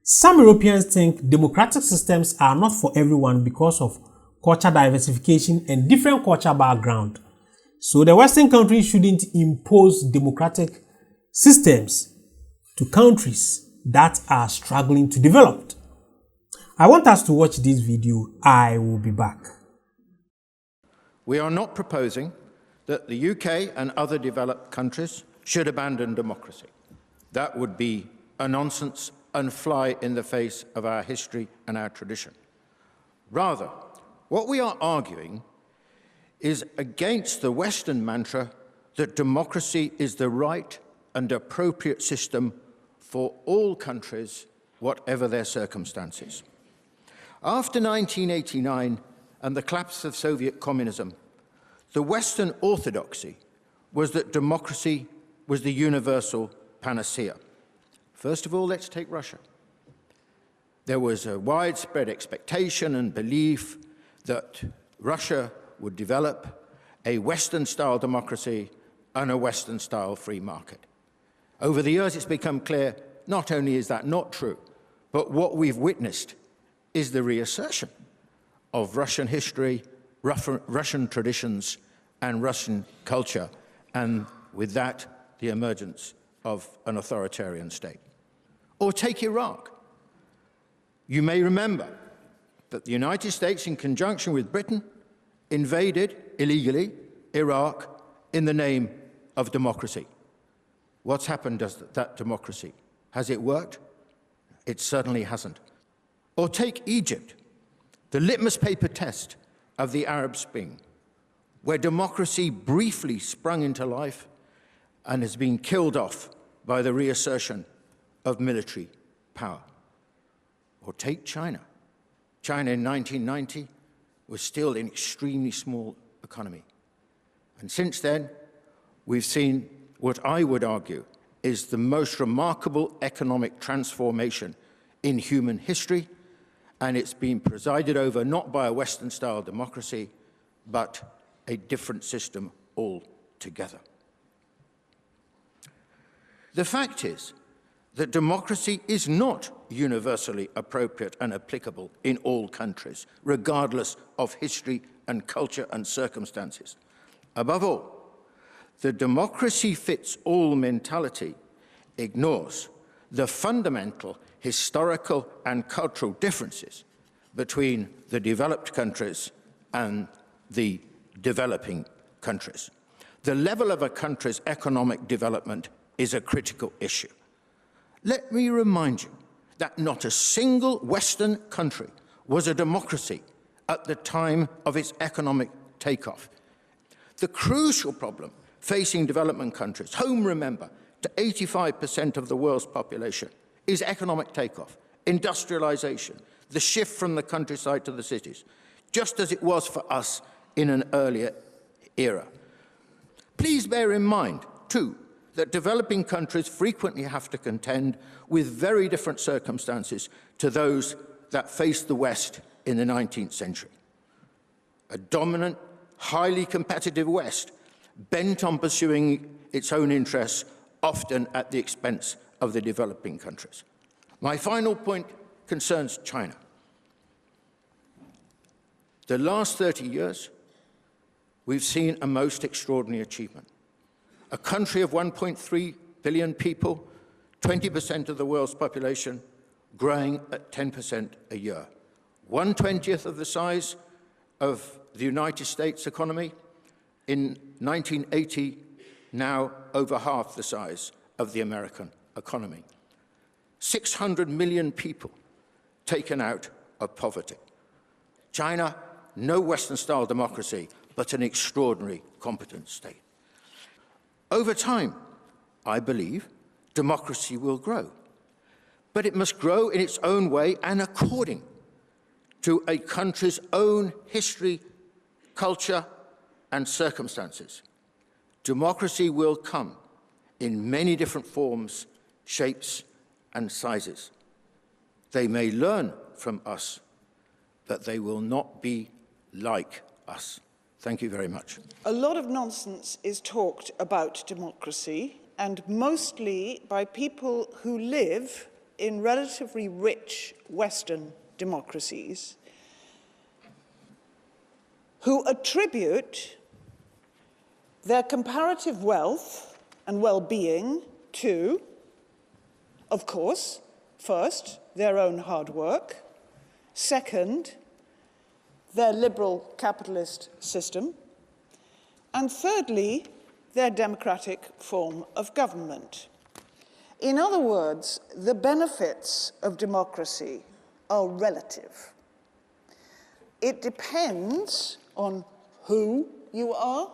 Some Europeans think democratic systems are not for everyone because of culture diversification and different cultural background. So the Western countries shouldn't impose democratic systems to countries that are struggling to develop. I want us to watch this video. I will be back. We are not proposing that the UK and other developed countries should abandon democracy. That would be a nonsense and fly in the face of our history and our tradition. Rather, what we are arguing is against the Western mantra that democracy is the right and appropriate system for all countries, whatever their circumstances. After 1989 and the collapse of Soviet communism, the Western orthodoxy was that democracy was the universal panacea. First of all, let's take Russia. There was a widespread expectation and belief that Russia would develop a Western-style democracy and a Western-style free market. Over the years, it's become clear not only is that not true, but what we've witnessed is the reassertion of Russian history, Russian traditions, and Russian culture, and with that, the emergence of an authoritarian state. Or take Iraq. You may remember that the United States, in conjunction with Britain, invaded illegally Iraq in the name of democracy. What's happened to that democracy? Has it worked? It certainly hasn't. Or take Egypt, the litmus paper test of the Arab Spring, where democracy briefly sprung into life and has been killed off by the reassertion of military power. Or take China. China in 1990 was still an extremely small economy. And since then, we've seen what I would argue is the most remarkable economic transformation in human history, and it's been presided over not by a Western-style democracy, but a different system altogether. The fact is that democracy is not universally appropriate and applicable in all countries, regardless of history and culture and circumstances. Above all, the democracy-fits-all mentality ignores the fundamental historical and cultural differences between the developed countries and the developing countries. The level of a country's economic development is a critical issue. Let me remind you that not a single Western country was a democracy at the time of its economic takeoff. The crucial problem facing development countries, home, remember, to 85% of the world's population, is economic takeoff, industrialization, the shift from the countryside to the cities, just as it was for us in an earlier era. Please bear in mind, too, that developing countries frequently have to contend with very different circumstances to those that faced the West in the 19th century. A dominant, highly competitive West, bent on pursuing its own interests, often at the expense of the developing countries. My final point concerns China. The last 30 years, we've seen a most extraordinary achievement. A country of 1.3 billion people, 20% of the world's population, growing at 10% a year. 1/20th of the size of the United States economy. In 1980, now over half the size of the American economy. 600 million people taken out of poverty. China, no Western-style democracy, but an extraordinary, competent state. Over time, I believe, democracy will grow. But it must grow in its own way and according to a country's own history, culture, and circumstances. Democracy will come in many different forms, shapes, and sizes. They may learn from us, but they will not be like us. Thank you very much. A lot of nonsense is talked about democracy, and mostly by people who live in relatively rich Western democracies who attribute their comparative wealth and well-being to, of course, first, their own hard work, second, their liberal capitalist system, and thirdly, their democratic form of government. In other words, the benefits of democracy are relative. It depends on who you are,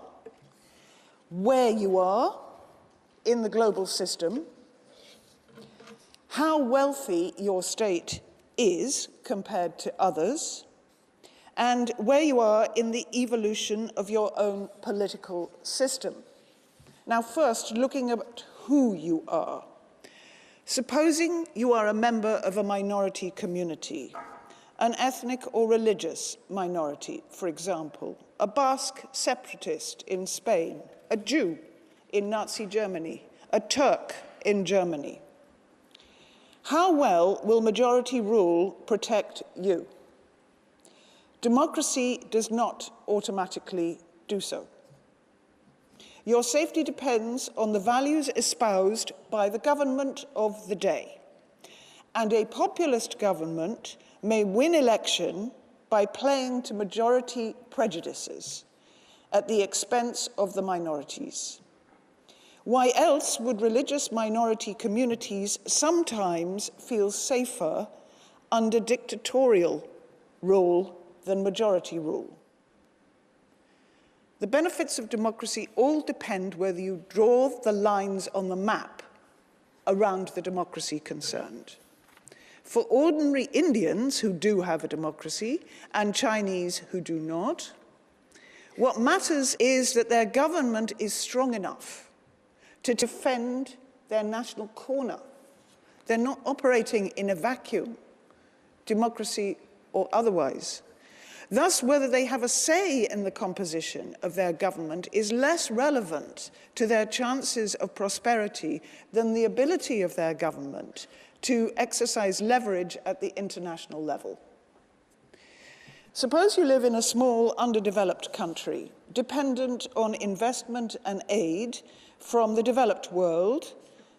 where you are in the global system, how wealthy your state is compared to others, and where you are in the evolution of your own political system. Now, first, looking at who you are. Supposing you are a member of a minority community, an ethnic or religious minority, for example, a Basque separatist in Spain, a Jew in Nazi Germany, a Turk in Germany. How well will majority rule protect you? Democracy does not automatically do so. Your safety depends on the values espoused by the government of the day. And a populist government may win election by playing to majority prejudices at the expense of the minorities. Why else would religious minority communities sometimes feel safer under dictatorial rule than majority rule? The benefits of democracy all depend whether you draw the lines on the map around the democracy concerned. For ordinary Indians who do have a democracy and Chinese who do not, what matters is that their government is strong enough to defend their national corner. They're not operating in a vacuum, democracy or otherwise. Thus, whether they have a say in the composition of their government is less relevant to their chances of prosperity than the ability of their government to exercise leverage at the international level. Suppose you live in a small, underdeveloped country, dependent on investment and aid from the developed world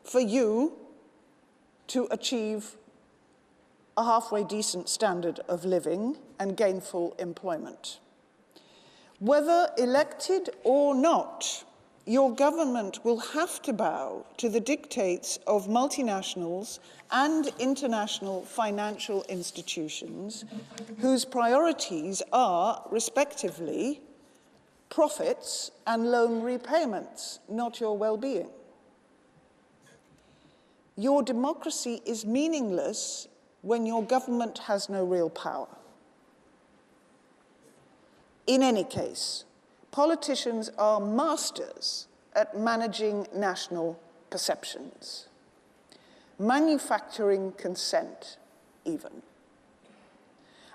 for you to achieve a halfway decent standard of living and gainful employment. Whether elected or not, your government will have to bow to the dictates of multinationals and international financial institutions whose priorities are, respectively, profits and loan repayments, not your well-being. Your democracy is meaningless when your government has no real power. In any case, politicians are masters at managing national perceptions, manufacturing consent, even.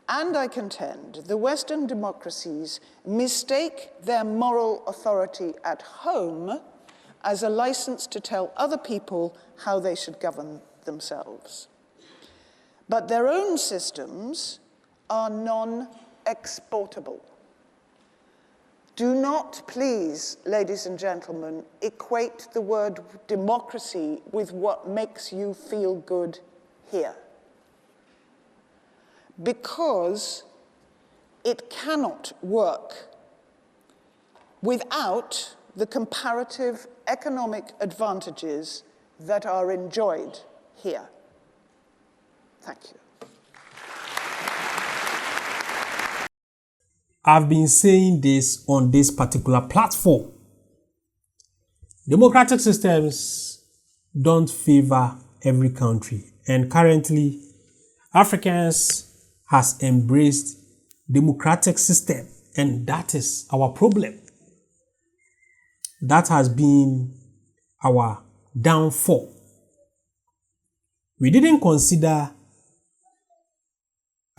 And I contend the Western democracies mistake their moral authority at home as a license to tell other people how they should govern themselves. But their own systems are non-exportable. Do not, please, ladies and gentlemen, equate the word democracy with what makes you feel good here. Because it cannot work without the comparative economic advantages that are enjoyed here. Thank you. I've been saying this on this particular platform. Democratic systems don't favor every country, and currently Africans has embraced democratic system, and that is our problem. That has been our downfall. We didn't consider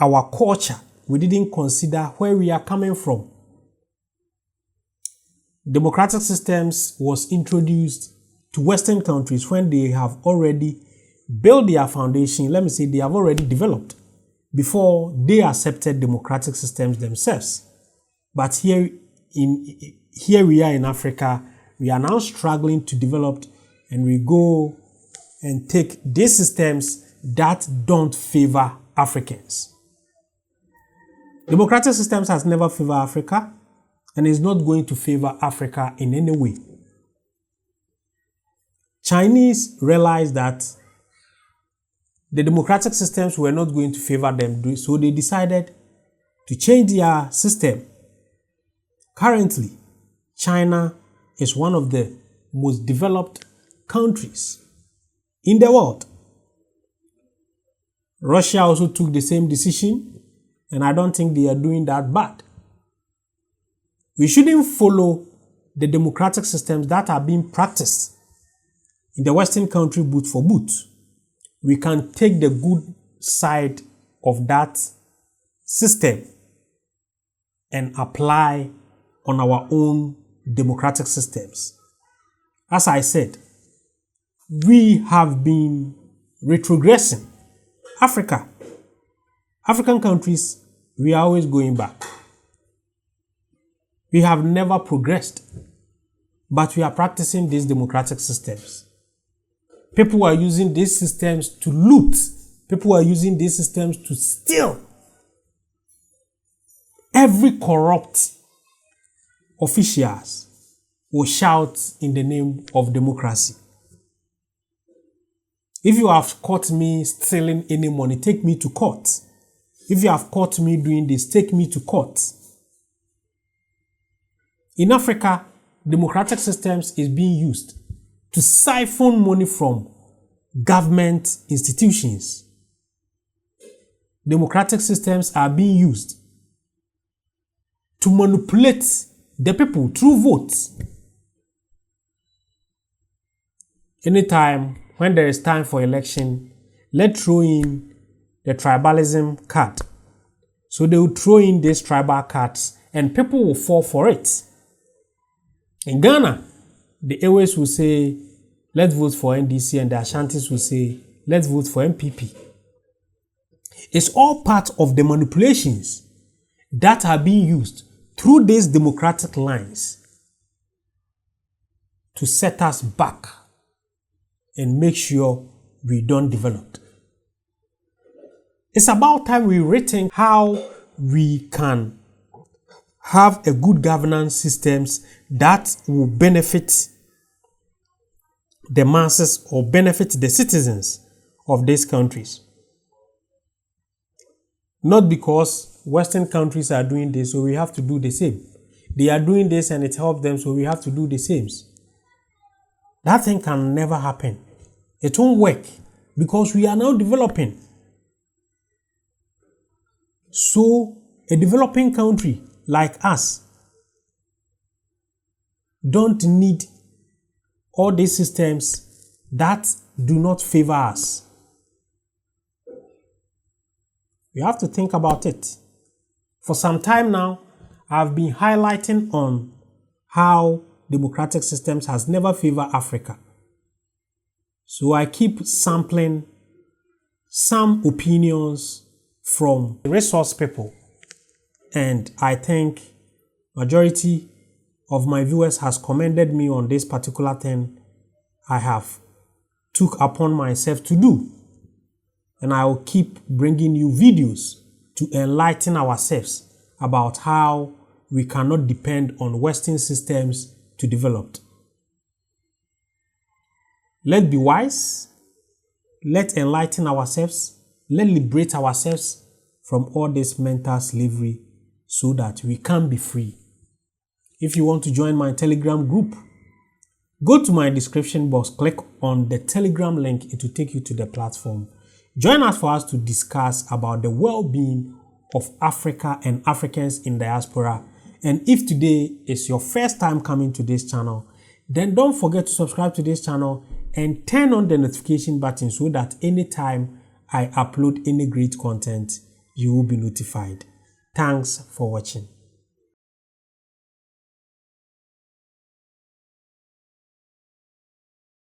our culture. We didn't consider where we are coming from. Democratic systems was introduced to Western countries when they have already built their foundation, let me say they have already developed before they accepted democratic systems themselves. But here we are in Africa, we are now struggling to develop, and we go and take these systems that don't favor Africans. Democratic systems has never favored Africa and is not going to favor Africa in any way. Chinese realized that the democratic systems were not going to favor them, so they decided to change their system. Currently, China is one of the most developed countries in the world. Russia also took the same decision, and I don't think they are doing that bad. We shouldn't follow the democratic systems that are being practiced in the Western country boot for boot. We can take the good side of that system and apply on our own democratic systems. As I said, we have been retrogressing. African countries, we are always going back. We have never progressed, but we are practicing these democratic systems. People are using these systems to loot. People are using these systems to steal. Every corrupt officials will shout in the name of democracy. If you have caught me stealing any money, take me to court. If you have caught me doing this, take me to court. In Africa, democratic systems is being used to siphon money from government institutions. Democratic systems are being used to manipulate the people through votes. Anytime when there is time for election, let's throw in the tribalism card. So they will throw in these tribal cards and people will fall for it. In Ghana, the Ewes will say, let's vote for NDC, and the Ashantis will say, let's vote for MPP. It's all part of the manipulations that are being used through these democratic lines to set us back and make sure we don't develop. It's about time we rethink how we can have a good governance systems that will benefit the masses or benefit the citizens of these countries. Not because Western countries are doing this, so we have to do the same. They are doing this and it helps them, so we have to do the same. That thing can never happen. It won't work because we are now developing. So a developing country like us don't need all these systems that do not favor us. We have to think about it. For some time now, I've been highlighting on how democratic systems has never favored Africa. So I keep sampling some opinions from resource people. And I think majority of my viewers has commended me on this particular thing I have took upon myself to do. And I will keep bringing you videos to enlighten ourselves about how we cannot depend on Western systems to develop. Let's be wise. Let's enlighten ourselves. Let's liberate ourselves from all this mental slavery so that we can be free. If you want to join my Telegram group, go to my description box, click on the Telegram link, it will take you to the platform. Join us for us to discuss about the well-being of Africa and Africans in diaspora. And if today is your first time coming to this channel, then don't forget to subscribe to this channel and turn on the notification button so that anytime I upload any great content, you will be notified. Thanks for watching.